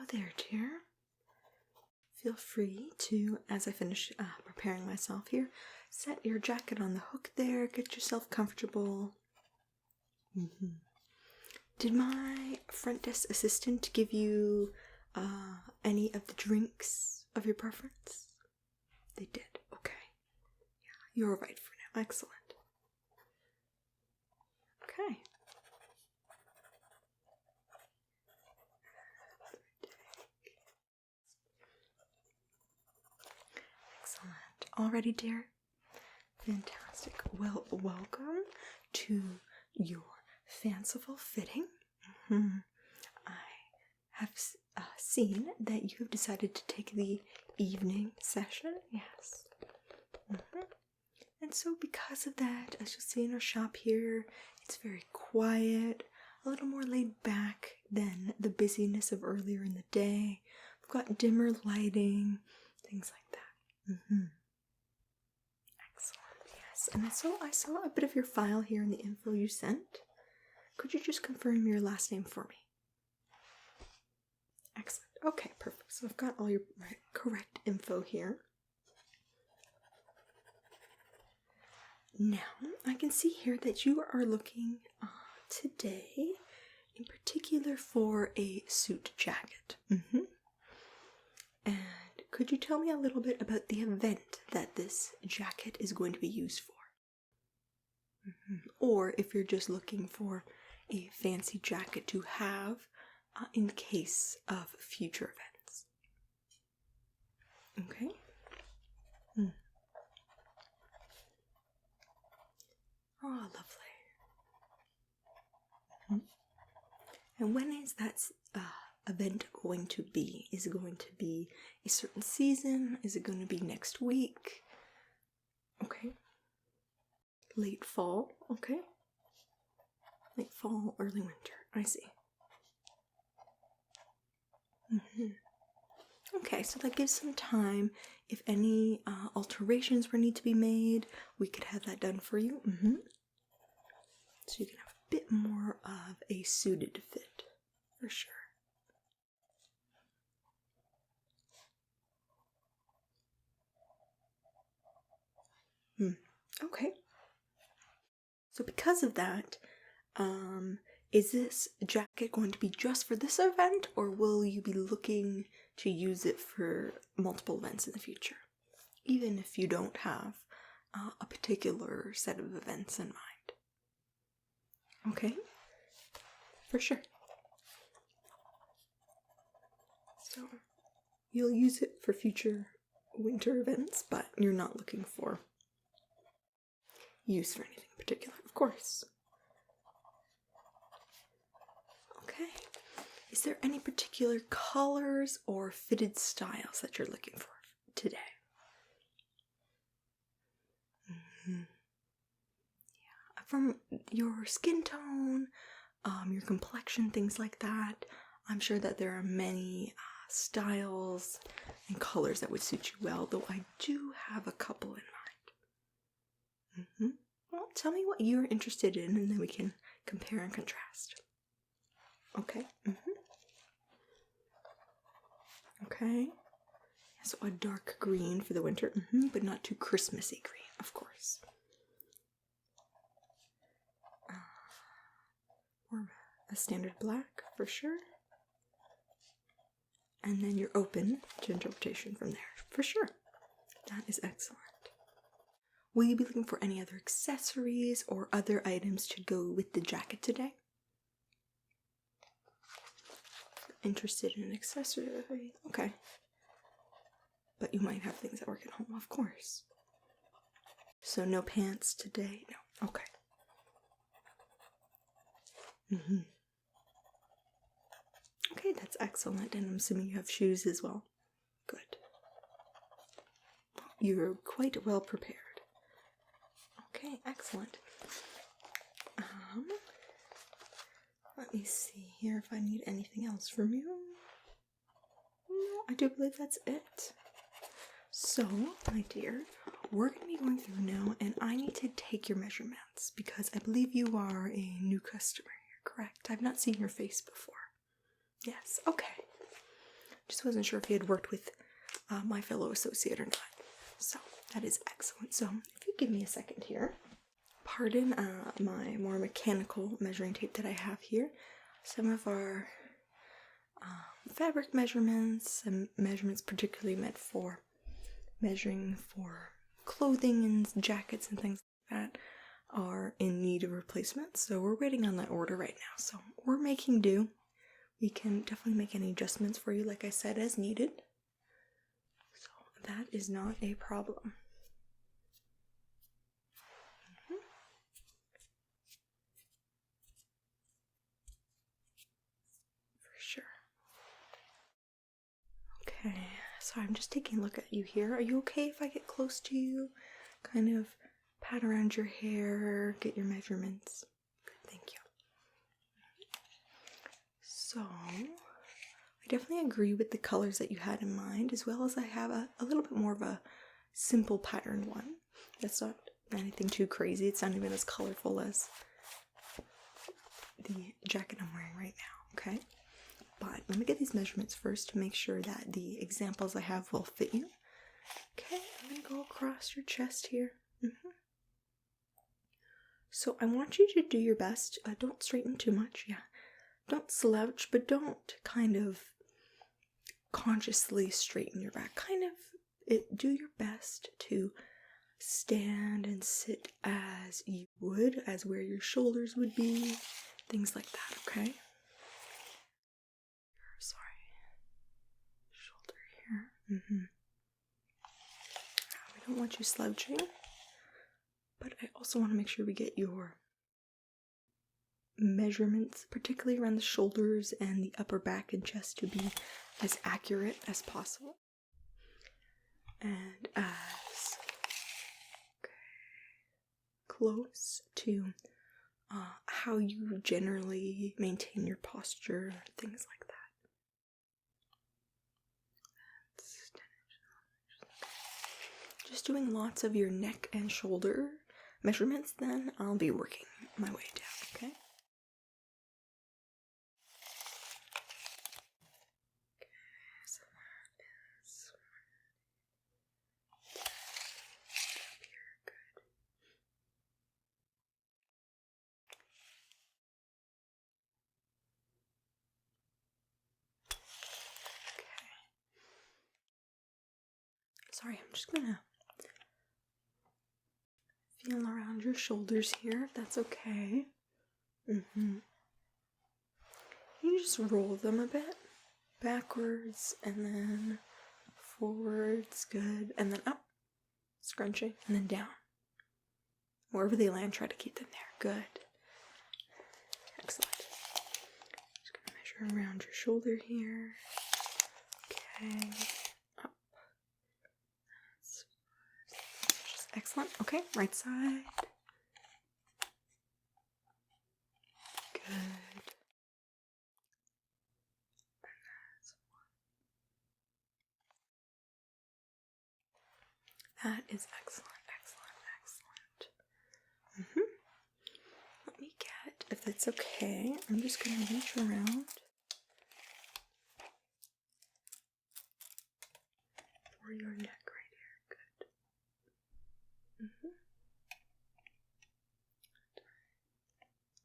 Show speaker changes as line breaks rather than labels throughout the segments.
there, dear. Feel free to, as I finish preparing myself here, set your jacket on the hook there, get yourself comfortable. Did my front desk assistant give you any of the drinks of your preference? They did. Okay. Yeah, you're all right for now. Excellent. Okay. Excellent. All ready, dear? Fantastic. Well, welcome to your fanciful fitting. I have seen that you have decided to take the evening session. Yes. And so because of that, as you'll see in our shop here, it's very quiet, a little more laid back than the busyness of earlier in the day. We've got dimmer lighting, things like that. Excellent, yes. And I saw a bit of your file here in the info you sent. Could you just confirm your last name for me? Excellent. Okay, perfect. So I've got all your correct info here. Now, I can see here that you are looking today in particular for a suit jacket. And could you tell me a little bit about the event that this jacket is going to be used for? Or if you're just looking for a fancy jacket to have in case of future events. Okay? Oh, lovely. And when is that event going to be? Is it going to be a certain season? Is it going to be next week? Okay. Late fall? Okay. Late fall, early winter. I see. Okay, so that gives some time. If any alterations were need to be made, we could have that done for you. So you can have a bit more of a suited fit, for sure. Okay. So because of that, is this jacket going to be just for this event, or will you be looking to use it for multiple events in the future? Even if you don't have a particular set of events in mind. Okay? For sure. So, you'll use it for future winter events, but you're not looking for use for anything in particular, of course. Okay. Is there any particular colors or fitted styles that you're looking for today? Yeah. From your skin tone, your complexion, things like that, I'm sure that there are many styles and colors that would suit you well, though I do have a couple in mind. Well, tell me what you're interested in, and then we can compare and contrast. Okay. Okay. So a dark green for the winter, but not too Christmassy green, of course. Or a standard black for sure. And then you're open to interpretation from there, for sure. That is excellent. Will you be looking for any other accessories or other items to go with the jacket today? Interested in an accessory? Okay. But you might have things that work at home, of course. So no pants today? No. Okay. Okay, that's excellent. And I'm assuming you have shoes as well. Good. You're quite well prepared. Okay, excellent. Let me see here if I need anything else from you. No, I do believe that's it. So, my dear, we're going to be going through now, and I need to take your measurements because I believe you are a new customer here, correct? I've not seen your face before. Yes, okay. Just wasn't sure if you had worked with my fellow associate or not. So that is excellent. So if you give me a second here, pardon my more mechanical measuring tape that I have here. Some of our fabric measurements and measurements particularly meant for measuring for clothing and jackets and things like that are in need of replacement. So we're waiting on that order right now. So we're making do. We can definitely make any adjustments for you, like I said, as needed. So that is not a problem. For sure. Okay, so I'm just taking a look at you here. Are you okay if I get close to you? Kind of pat around your hair, get your measurements. Good, thank you. So, I definitely agree with the colors that you had in mind, as well as I have a little bit more of a simple patterned one. That's not anything too crazy. It's not even as colorful as the jacket I'm wearing right now, okay? But let me get these measurements first to make sure that the examples I have will fit you. Okay, I'm going to go across your chest here. So I want you to do your best. Don't straighten too much, yeah. Don't slouch, but don't kind of consciously straighten your back. Kind of do your best to stand and sit as you would, as where your shoulders would be, things like that, okay? Sorry. Shoulder here. We don't want you slouching, but I also want to make sure we get your measurements, particularly around the shoulders and the upper back and chest, to be as accurate as possible. And as close to how you generally maintain your posture, things like that. Just doing lots of your neck and shoulder measurements, then I'll be working my way down, okay? So that is up here, good. Okay. Sorry, I'm just gonna feel around your shoulders here, if that's okay. You just roll them a bit, backwards, and then forwards, good, and then up, scrunching, and then down. Wherever they land, try to keep them there, good. Excellent. Just gonna measure around your shoulder here. Okay, up. That's just excellent. Okay, right side. Good. That is excellent, excellent. Let me get, if it's okay, I'm just going to reach around for your neck right here. Good.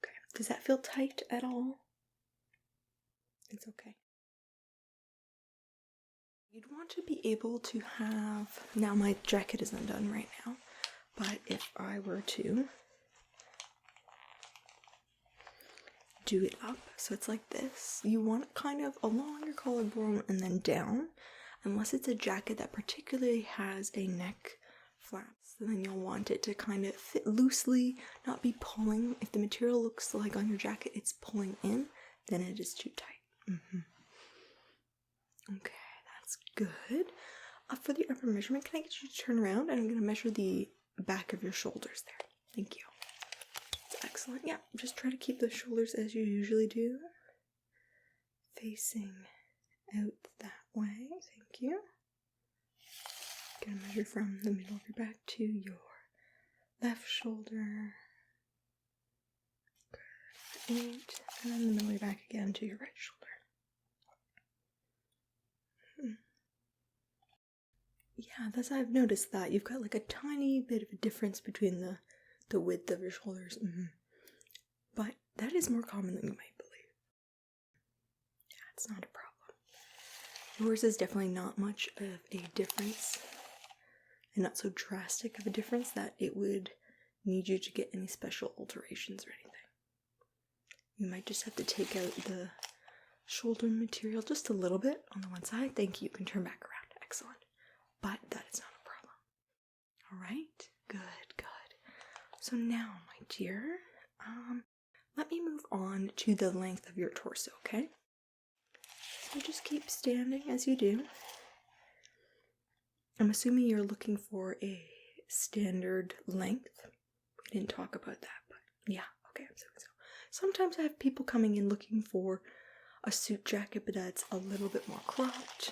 Okay, does that feel tight at all? It's okay. You'd want to be able to have, now my jacket is undone right now, but if I were to do it up, so it's like this, you want it kind of along your collarbone and then down, unless it's a jacket that particularly has a neck flap, so then you'll want it to kind of fit loosely, not be pulling. If the material looks like on your jacket it's pulling in, then it is too tight. Okay. Good. For the upper measurement, can I get you to turn around? And I'm going to measure the back of your shoulders there. Thank you. That's excellent. Yeah, just try to keep the shoulders as you usually do. Facing out that way. Thank you. Going to measure from the middle of your back to your left shoulder. Good. 8. And then the middle of your back again to your right shoulder. Yeah, I've noticed that. You've got like a tiny bit of a difference between the width of your shoulders. But that is more common than you might believe. Yeah, it's not a problem. Yours is definitely not much of a difference, and not so drastic of a difference that it would need you to get any special alterations or anything. You might just have to take out the shoulder material just a little bit on the one side. Thank you. You can turn back around. Excellent. But that is not a problem. All right. Good, good. So now, my dear, let me move on to the length of your torso, okay? So just keep standing as you do. I'm assuming you're looking for a standard length. We didn't talk about that, but yeah, okay, I'm assuming so. Sometimes I have people coming in looking for a suit jacket, but that's a little bit more cropped,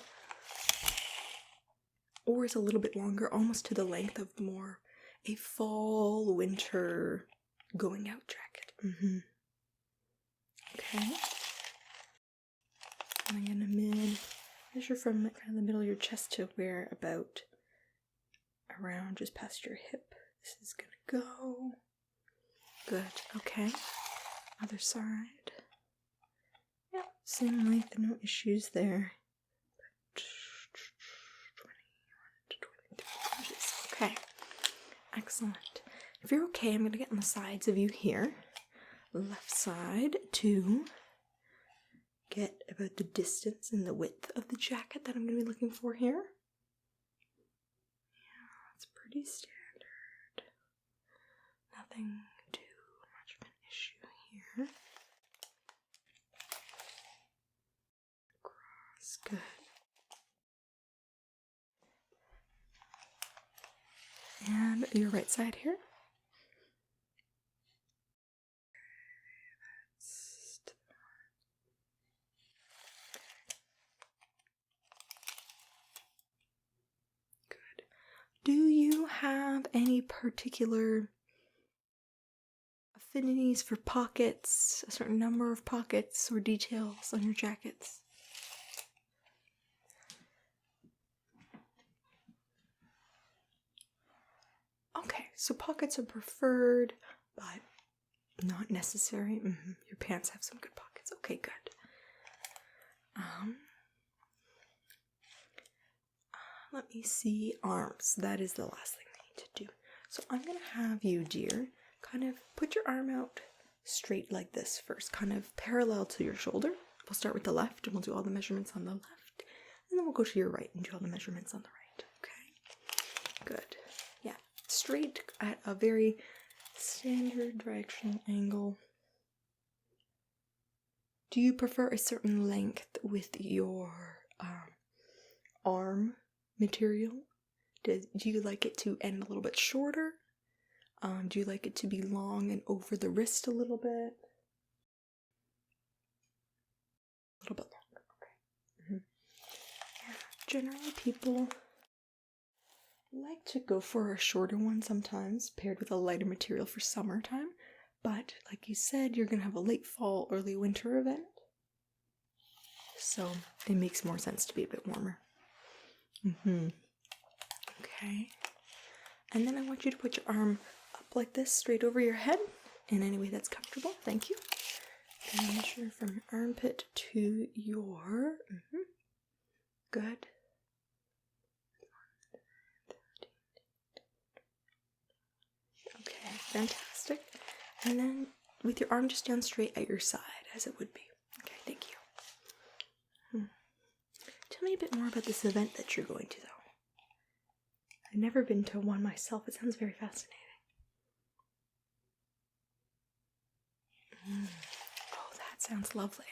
or is a little bit longer, almost to the length of more a fall, winter, going out jacket. Okay. And I'm gonna measure from kind of the middle of your chest to where about around just past your hip. This is gonna go. Good. Okay. Other side. Yep. Same length. No issues there. 21 to 23 inches. Okay. Excellent. If you're okay, I'm gonna get on the sides of you here. Left side to get about the distance and the width of the jacket that I'm going to be looking for here. Yeah, it's pretty standard. Nothing too much of an issue here. Across, good. And your right side here. Do you have any particular affinities for pockets, a certain number of pockets or details on your jackets? Okay, so pockets are preferred, but not necessary. Your pants have some good pockets. Okay, good. Let me see arms. That is the last thing I need to do. So I'm going to have you, dear, kind of put your arm out straight like this first, kind of parallel to your shoulder. We'll start with the left and we'll do all the measurements on the left. And then we'll go to your right and do all the measurements on the right. Okay? Good. Yeah. Straight at a very standard directional angle. Do you prefer a certain length with your arm material? Do you like it to end a little bit shorter? Do you like it to be long and over the wrist a little bit? A little bit longer, okay. Yeah, generally people like to go for a shorter one sometimes, paired with a lighter material for summertime. But, like you said, you're going to have a late fall, early winter event. So, it makes more sense to be a bit warmer. Okay. And then I want you to put your arm up like this, straight over your head, in any way that's comfortable. Thank you. And measure from your armpit to your... Good. Okay, fantastic. And then with your arm just down straight at your side, as it would be. Okay, thank you. Tell me a bit more about this event that you're going to, though. I've never been to one myself. It sounds very fascinating. Oh, that sounds lovely.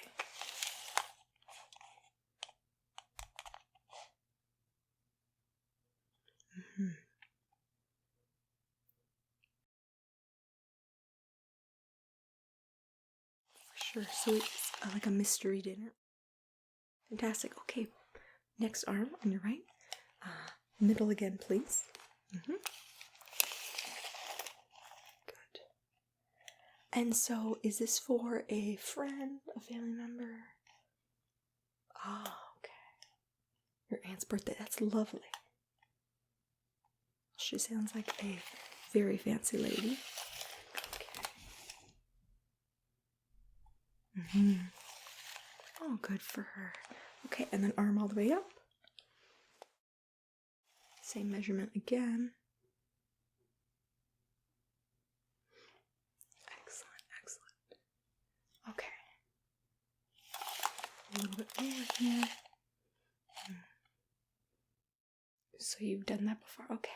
Sure, so it's like a mystery dinner. Fantastic. Okay, next arm on your right. Middle again, please. Good. And so, is this for a friend, a family member? Oh, okay. Your aunt's birthday. That's lovely. She sounds like a very fancy lady. Okay. Oh, good for her. Okay, and then arm all the way up. Same measurement again. Excellent, excellent. Okay. A little bit more here. So you've done that before. Okay.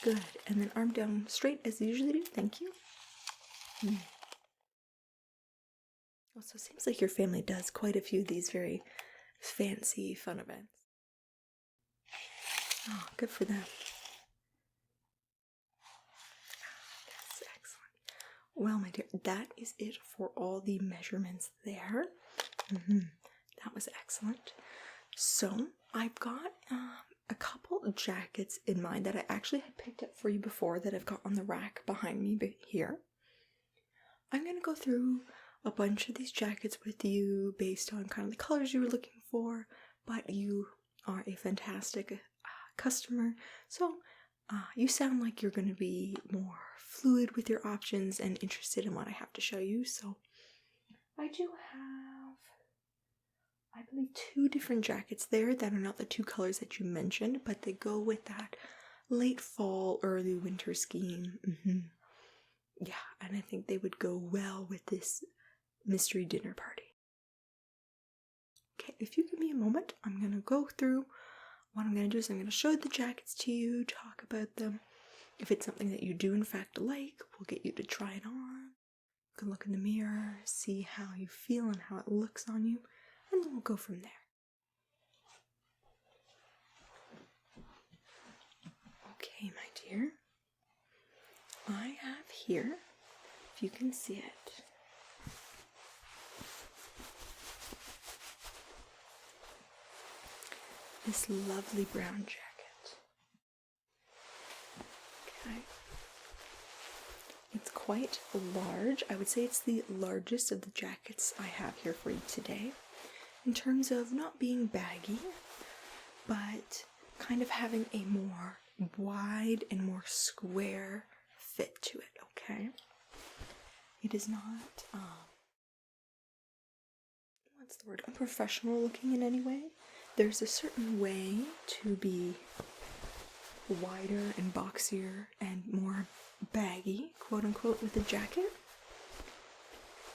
Good. And then arm down straight as you usually do. Thank you. Also, it seems like your family does quite a few of these very fancy, fun events. Oh, good for them. That's excellent. Well, my dear, that is it for all the measurements there. That was excellent. So, I've got a couple of jackets in mind that I actually had picked up for you before that I've got on the rack behind me here. I'm going to go through a bunch of these jackets with you based on kind of the colors you were looking for, but you are a fantastic customer, so you sound like you're going to be more fluid with your options and interested in what I have to show you. So I do have, I believe, 2 different jackets there that are not the 2 colors that you mentioned, but they go with that late fall, early winter scheme. Yeah, and I think they would go well with this mystery dinner party. Okay, if you give me a moment, I'm going to go through. What I'm going to do is I'm going to show the jackets to you, talk about them. If it's something that you do in fact like, we'll get you to try it on. You can look in the mirror, see how you feel and how it looks on you, and then we'll go from there. Okay, my dear. I have here, if you can see it, this lovely brown jacket. Okay. It's quite large. I would say it's the largest of the jackets I have here for you today, in terms of not being baggy, but kind of having a more wide and more square fit to it, okay? It is not, what's the word, unprofessional looking in any way. There's a certain way to be wider and boxier and more baggy, quote unquote, with a jacket.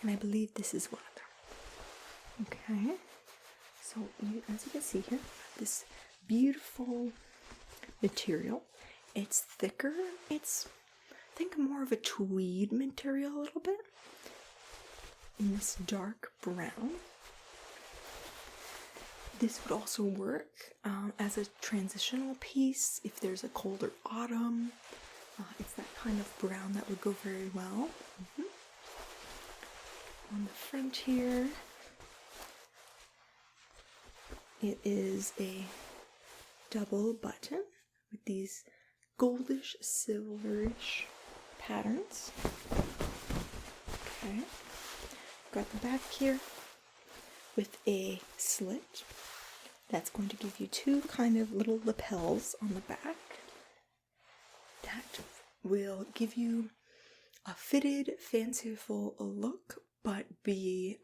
And I believe this is one of them. Okay, so as you can see here, this beautiful material. It's thicker. It's, I think, more of a tweed material a little bit. In this dark brown. This would also work as a transitional piece if there's a colder autumn. It's that kind of brown that would go very well. On the front here, it is a double button with these goldish, silverish patterns. Okay, got the back here with a slit. That's going to give you 2 kind of little lapels on the back. That will give you a fitted, fanciful look, but be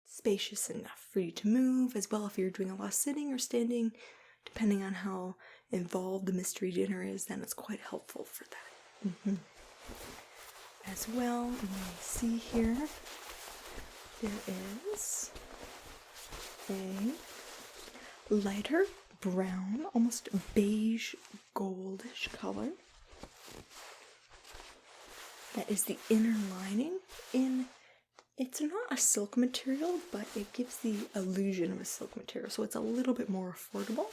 spacious enough for you to move, as well if you're doing a lot of sitting or standing, depending on how involved the mystery dinner is, then it's quite helpful for that. As well, you may see here, there is a lighter brown, almost beige goldish color. That is the inner lining. It's not a silk material, but it gives the illusion of a silk material, so it's a little bit more affordable.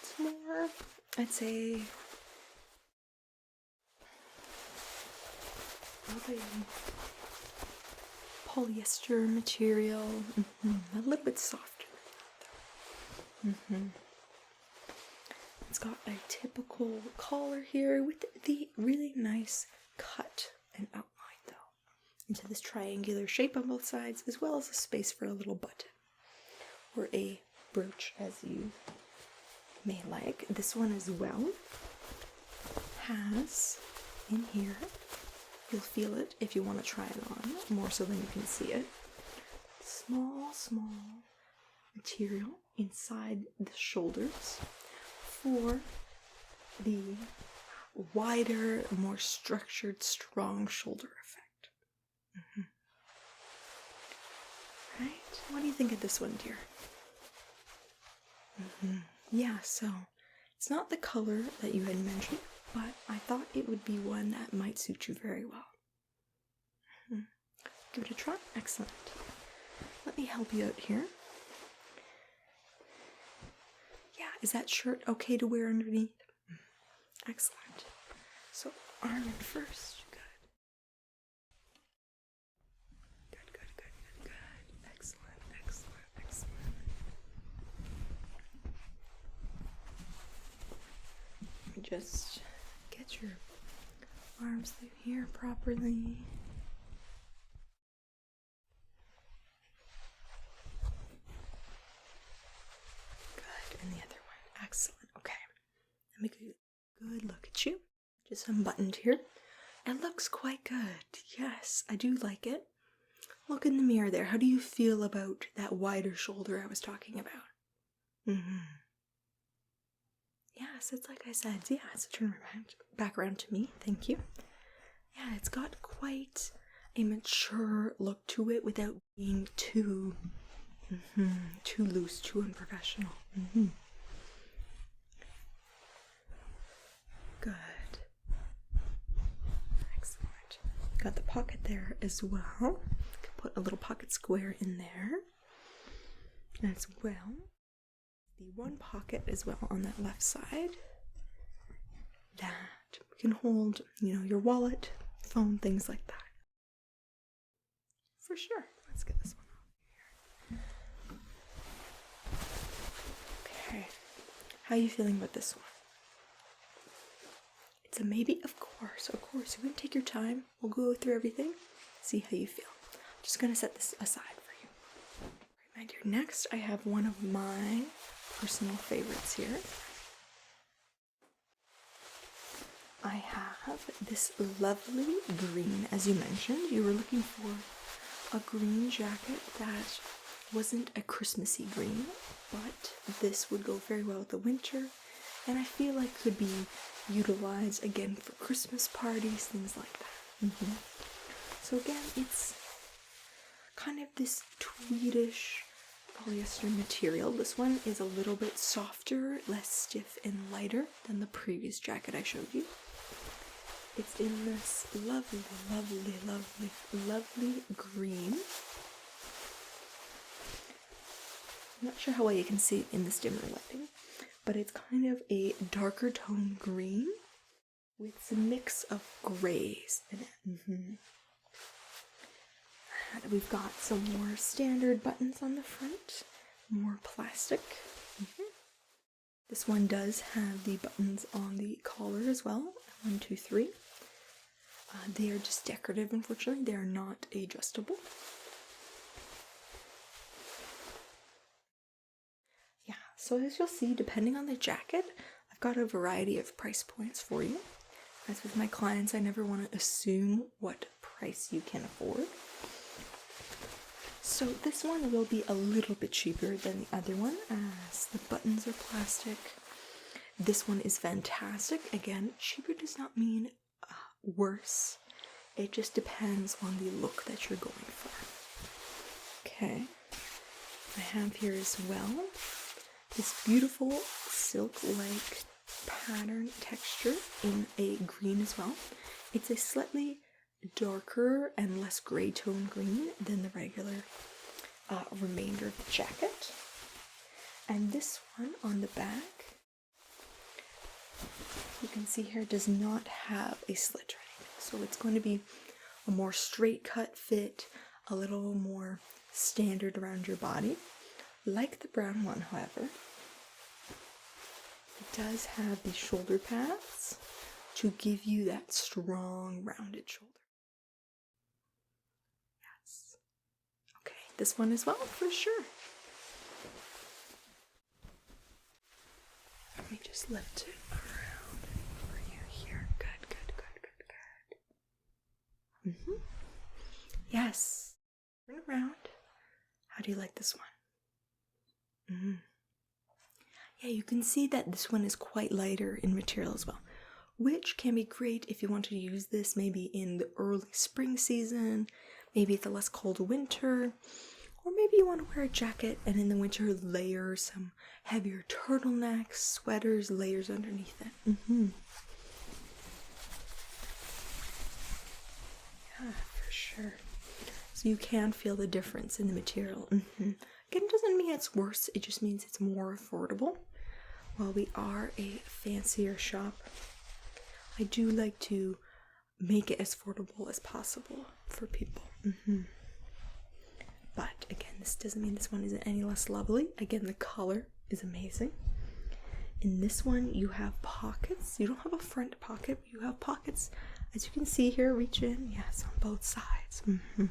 It's more, I'd say, polyester material, a little bit softer. It's got a typical collar here with the really nice cut and outline, though, into this triangular shape on both sides, as well as a space for a little button or a brooch, as you may like. This one as well has in here, you'll feel it if you want to try it on, more so than you can see it. Small material inside the shoulders for the wider, more structured, strong shoulder effect. Right? What do you think of this one, dear? Yeah, so it's not the color that you had mentioned, but I thought it would be one that might suit you very well. Give it a try. Excellent. Let me help you out here. Yeah, is that shirt okay to wear underneath? Excellent. So, arm in first. Good. Excellent. Just get your arms through here properly. Good, and the other one. Excellent. Okay. Let me get a good look at you. Just unbuttoned here. It looks quite good. Yes, I do like it. Look in the mirror there. How do you feel about that wider shoulder I was talking about? Yes, it's like I said. Yeah, so turn back around to me. Thank you. Yeah, it's got quite a mature look to it without being too loose, too unprofessional. Good. Excellent. Got the pocket there as well. Put a little pocket square in there as well. The one pocket as well on that left side that can hold, your wallet, phone, things like that. For sure. Let's get this one off here. Okay. How are you feeling about this one? It's a maybe? Of course. You're going to take your time. We'll go through everything. See how you feel. I'm just going to set this aside for you. Right, my dear. Next, I have one of my personal favorites here. I have this lovely green. As you mentioned, you were looking for a green jacket that wasn't a Christmassy green, but this would go very well with the winter, and I feel like could be utilized again for Christmas parties, things like that. So again, it's kind of this tweedish polyester material. This one is a little bit softer, less stiff and lighter than the previous jacket I showed you. It's in this lovely green. I'm not sure how well you can see it in this dimmer lighting, but it's kind of a darker tone green with some mix of grays in it. And we've got some more standard buttons on the front, more plastic. This one does have the buttons on the collar as well. 1, 2, 3. They are just decorative, unfortunately. They are not adjustable. Yeah, so as you'll see, depending on the jacket, I've got a variety of price points for you. As with my clients, I never want to assume what price you can afford. So this one will be a little bit cheaper than the other one, as the buttons are plastic. This one is fantastic. Again, cheaper does not mean worse. It just depends on the look that you're going for. Okay. I have here as well this beautiful silk-like pattern texture in a green as well. It's a slightly darker and less gray tone green than the regular remainder of the jacket. And this one on the back, you can see here, does not have a slit or anything. So it's going to be a more straight cut fit, a little more standard around your body. Like the brown one, however, it does have the shoulder pads to give you that strong rounded shoulder. Yes. Okay, this one as well, for sure. Let me just lift it around for you here. Good, good, good, good, good. Yes. Turn around. How do you like this one? Yeah, you can see that this one is quite lighter in material as well, which can be great if you want to use this maybe in the early spring season, maybe it's a less cold winter, or maybe you want to wear a jacket and in the winter layer some heavier turtlenecks, sweaters, layers underneath it. Yeah, for sure. So you can feel the difference in the material. Again, it doesn't mean it's worse, it just means it's more affordable. While we are a fancier shop, I do like to make it as affordable as possible for people. But again, this doesn't mean this one isn't any less lovely. Again, the color is amazing. In this one, you have pockets. You don't have a front pocket, but you have pockets. As you can see here, reach in. Yes, on both sides. They're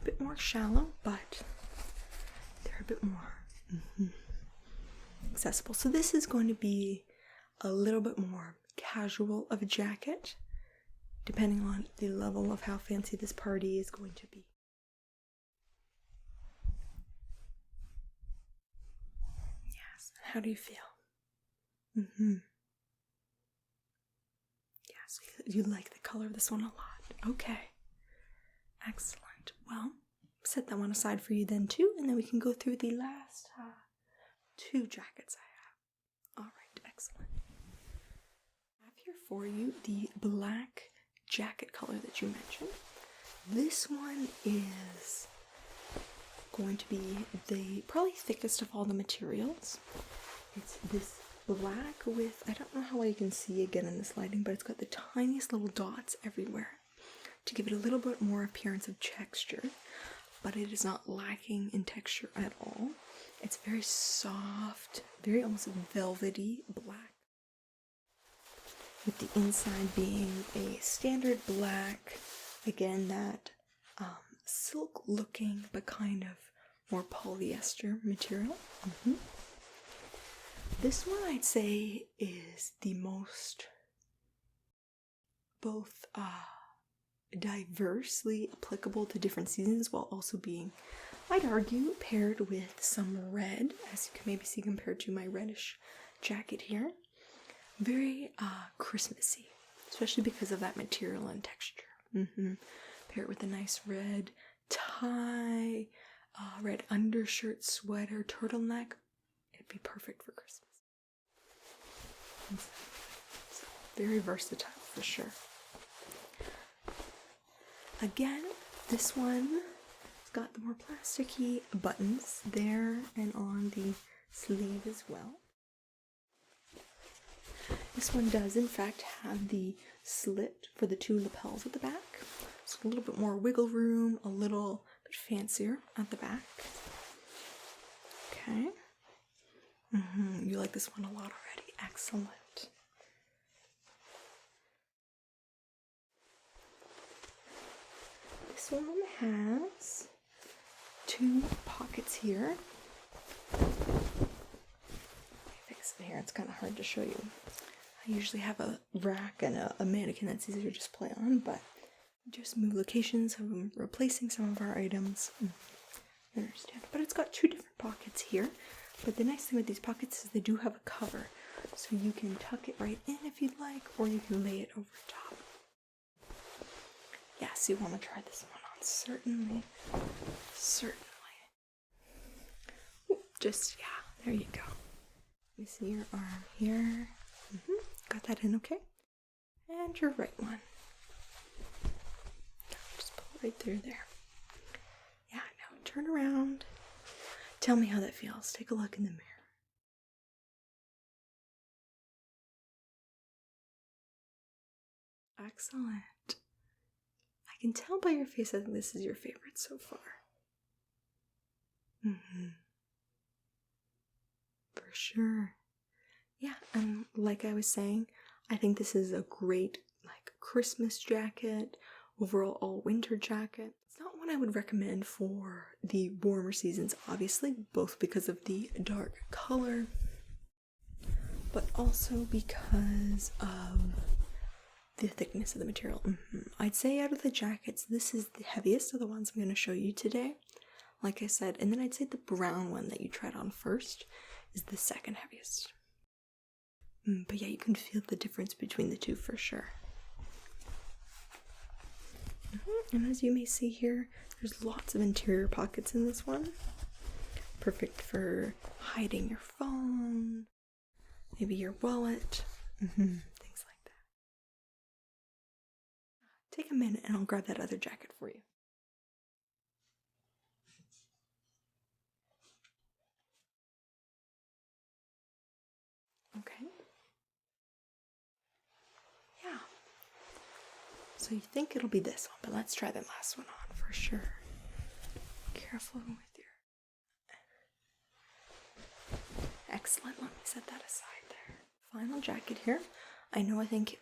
a bit more shallow, but they're a bit more accessible. So this is going to be a little bit more casual of a jacket, depending on the level of how fancy this party is going to be. Yes, how do you feel? Yeah, so you like the color of this one a lot. Okay, excellent. Well, set that one aside for you then too, and then we can go through the last two jackets I have. All right, excellent. I have here for you the black jacket color that you mentioned. This one is going to be the probably thickest of all the materials. It's this black with, I don't know how well you can see again in this lighting, but it's got the tiniest little dots everywhere to give it a little bit more appearance of texture, but it is not lacking in texture at all. It's very soft, very almost velvety black, with the inside being a standard black, again that silk looking but kind of more polyester material. This one I'd say is the most both diversely applicable to different seasons while also being, I'd argue, paired with some red, as you can maybe see compared to my reddish jacket here. Very Christmassy, especially because of that material and texture. Pair it with a nice red tie, red undershirt, sweater, turtleneck. It'd be perfect for Christmas. So, very versatile for sure. Again, this one has got the more plasticky buttons there and on the sleeve as well. This one does in fact have the slit for the two lapels at the back. So a little bit more wiggle room, a little bit fancier at the back. Okay. You like this one a lot already. Excellent. This one has two pockets here. Let me fix it here. It's kind of hard to show you. I usually have a rack and a mannequin that's easier to just play on, but just move locations, I'm replacing some of our items. You understand. But it's got two different pockets here. But the nice thing with these pockets is they do have a cover, so you can tuck it right in if you'd like, or you can lay it over top. Yes, you want to try this one on, certainly. Ooh, just, yeah, there you go. Let me see your arm here. Got that in okay? And your right one. Just pull right through there. Yeah, now turn around. Tell me how that feels. Take a look in the mirror. Excellent. I can tell by your face I think this is your favorite so far. For sure. Yeah, and like I was saying, I think this is a great Christmas jacket, overall all winter jacket. It's not one I would recommend for the warmer seasons, obviously, both because of the dark color, but also because of the thickness of the material. I'd say out of the jackets, this is the heaviest of the ones I'm going to show you today, like I said, and then I'd say the brown one that you tried on first is the second heaviest. But yeah, you can feel the difference between the two for sure. And as you may see here, there's lots of interior pockets in this one. Perfect for hiding your phone, maybe your wallet, things like that. Take a minute and I'll grab that other jacket for you. Okay. Yeah. So you think it'll be this one, but let's try the last one on for sure. Careful with your... Excellent. Let me set that aside there. Final jacket here. I know I think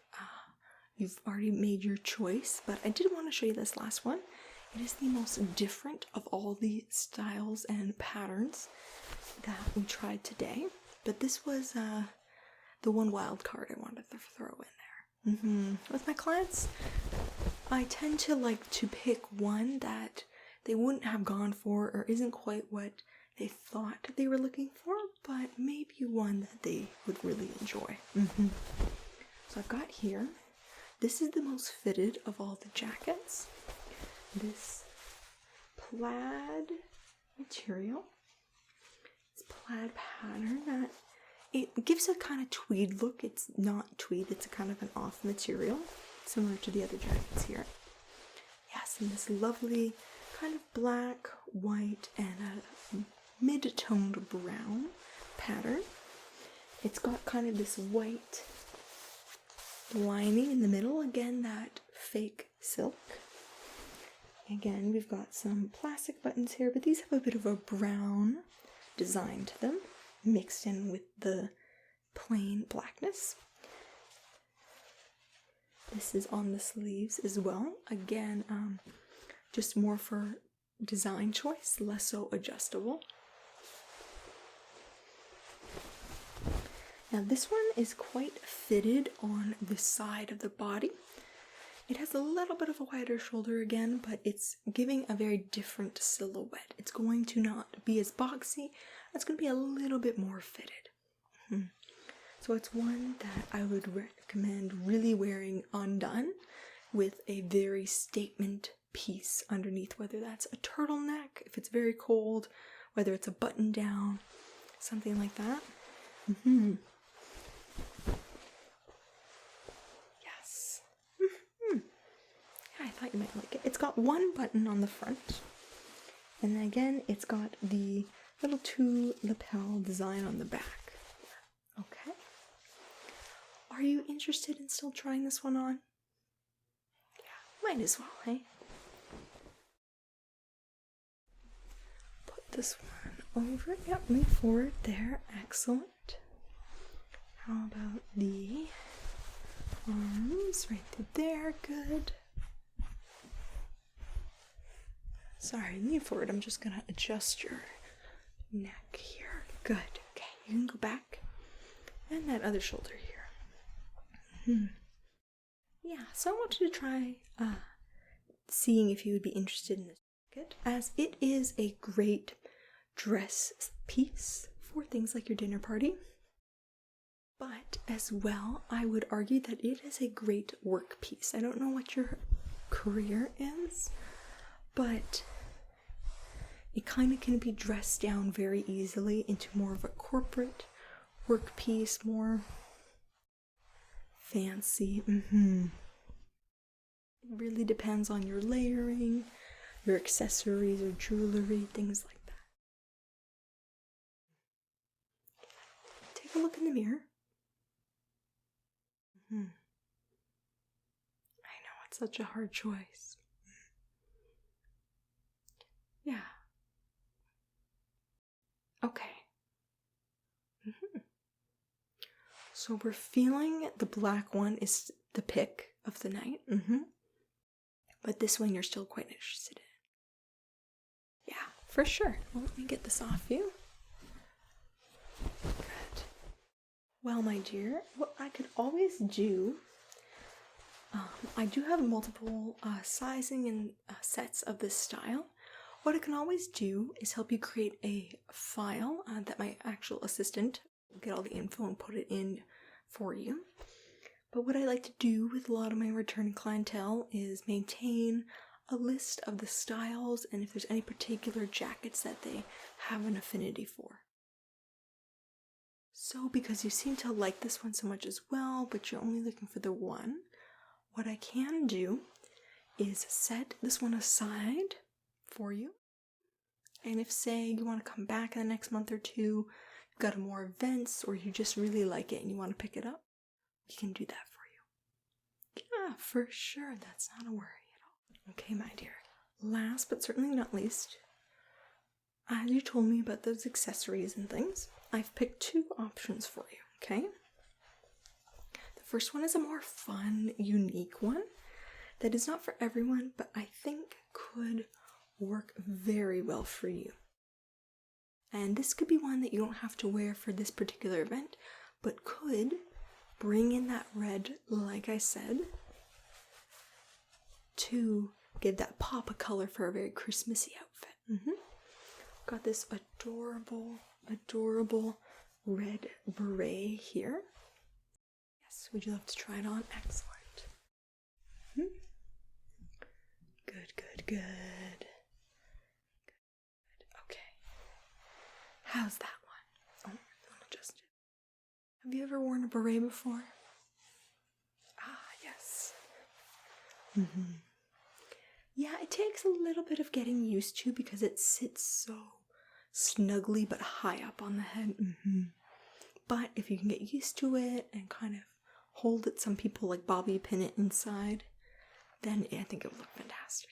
you've already made your choice, but I did want to show you this last one. It is the most different of all the styles and patterns that we tried today, but this was the one wild card I wanted to throw in there. With my clients, I tend to like to pick one that they wouldn't have gone for or isn't quite what they thought they were looking for, but maybe one that they would really enjoy. So I've got here, this is the most fitted of all the jackets. This plaid material, this plaid pattern that it gives a kind of tweed look. It's not tweed, it's a kind of an off material, similar to the other jackets here. Yes, and this lovely kind of black, white, and a mid-toned brown pattern. It's got kind of this white lining in the middle, again that fake silk. Again, we've got some plastic buttons here, but these have a bit of a brown design to them, mixed in with the plain blackness. This is on the sleeves as well. Again, just more for design choice, less so adjustable. Now this one is quite fitted on the side of the body. It has a little bit of a wider shoulder again, but it's giving a very different silhouette. It's going to not be as boxy, it's going to be a little bit more fitted. So it's one that I would recommend really wearing undone with a very statement piece underneath, whether that's a turtleneck, if it's very cold, whether it's a button down, something like that. Yes. I thought you might like it. It's got one button on the front, and then again it's got the little two lapel design on the back. Okay. Are you interested in still trying this one on? Yeah, might as well, hey? Put this one over. Yep, move forward there. Excellent. How about the arms right through there? Good. Sorry, lean forward. I'm just gonna adjust your neck here. Good. Okay, you can go back. And that other shoulder here. Yeah, so I wanted to try seeing if you would be interested in this jacket, as it is a great dress piece for things like your dinner party. But as well, I would argue that it is a great work piece. I don't know what your career is, but it kind of can be dressed down very easily into more of a corporate work piece, more fancy. It really depends on your layering, your accessories or jewelry, things like that. Take a look in the mirror. I know, it's such a hard choice. Yeah. Okay. So we're feeling the black one is the pick of the night. But this one you're still quite interested in. Yeah, for sure. Well, let me get this off you. Good. Well, my dear, what I could always do, I do have multiple sizing and sets of this style. What I can always do is help you create a file that my actual assistant will get all the info and put it in for you. But what I like to do with a lot of my returning clientele is maintain a list of the styles and if there's any particular jackets that they have an affinity for. So because you seem to like this one so much as well, but you're only looking for the one, what I can do is set this one aside for you. And if, say, you want to come back in the next month or two, you've got more events, or you just really like it and you want to pick it up, we can do that for you. Yeah, for sure. That's not a worry at all. Okay, my dear. Last but certainly not least, as you told me about those accessories and things, I've picked two options for you, okay? The first one is a more fun, unique one that is not for everyone, but I think could work very well for you. And this could be one that you don't have to wear for this particular event, but could bring in that red, like I said, to give that pop of color for a very Christmassy outfit. Got this adorable red beret here. Yes, would you love to try it on? Excellent. Good. Okay. How's that one? Oh, I'll adjust it. Have you ever worn a beret before? Ah, yes. Yeah, it takes a little bit of getting used to because it sits so snugly but high up on the head. But if you can get used to it and kind of hold it, some people like bobby pin it inside, then I think it would look fantastic.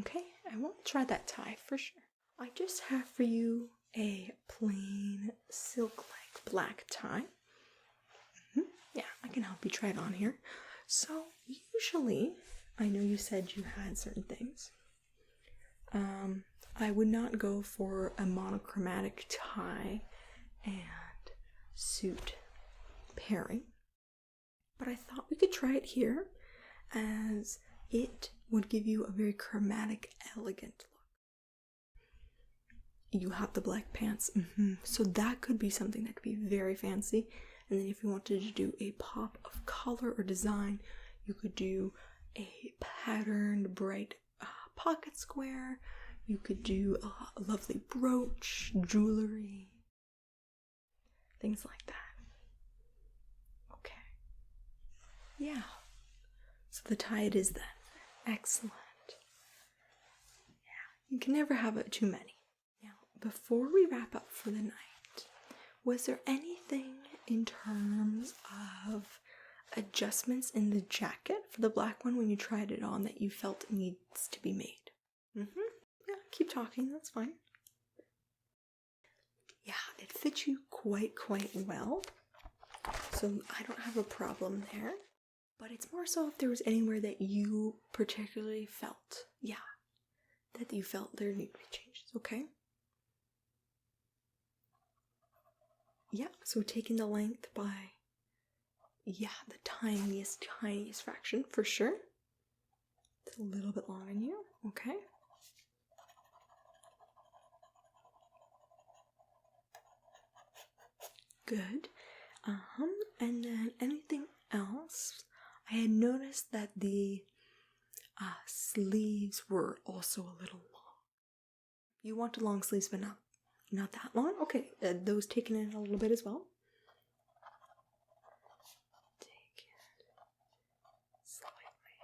Okay, I won't try that tie for sure. I just have for you a plain silk-like black tie. Yeah, I can help you try it on here. So usually, I know you said you had certain things. I would not go for a monochromatic tie and suit pairing, but I thought we could try it here as it would give you a very chromatic, elegant look. You have the black pants, so that could be something that could be very fancy. And then if you wanted to do a pop of color or design, you could do a patterned, bright pocket square. You could do a lovely brooch, jewelry, things like that. Okay. Yeah. So the tie it is then. Excellent. Yeah, you can never have too many. Now, before we wrap up for the night, was there anything in terms of adjustments in the jacket for the black one when you tried it on that you felt needs to be made? Yeah, keep talking, that's fine. Yeah, it fits you quite well, so I don't have a problem there. But it's more so if there was anywhere that you particularly felt, that you felt there needed to be changes, okay? Yeah, so taking the length by, the tiniest fraction, for sure. It's a little bit long on you, okay? Good. And then anything else? I had noticed that the sleeves were also a little long. You want the long sleeves, but not that long? Okay, those taken in a little bit as well. Take it slightly.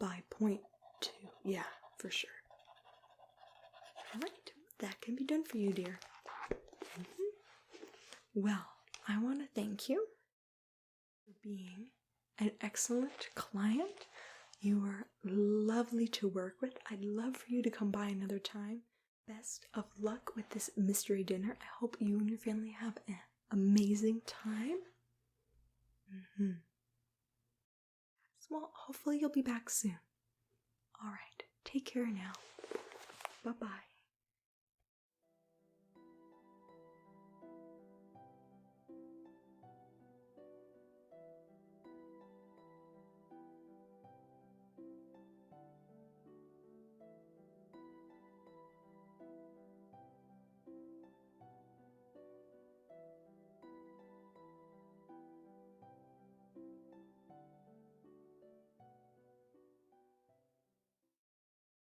By 0.2. Yeah, for sure. Alright, that can be done for you, dear. Well, I want to thank you for being an excellent client. You were lovely to work with. I'd love for you to come by another time. Best of luck with this mystery dinner. I hope you and your family have an amazing time. Well, hopefully you'll be back soon. Alright, take care now. Bye-bye.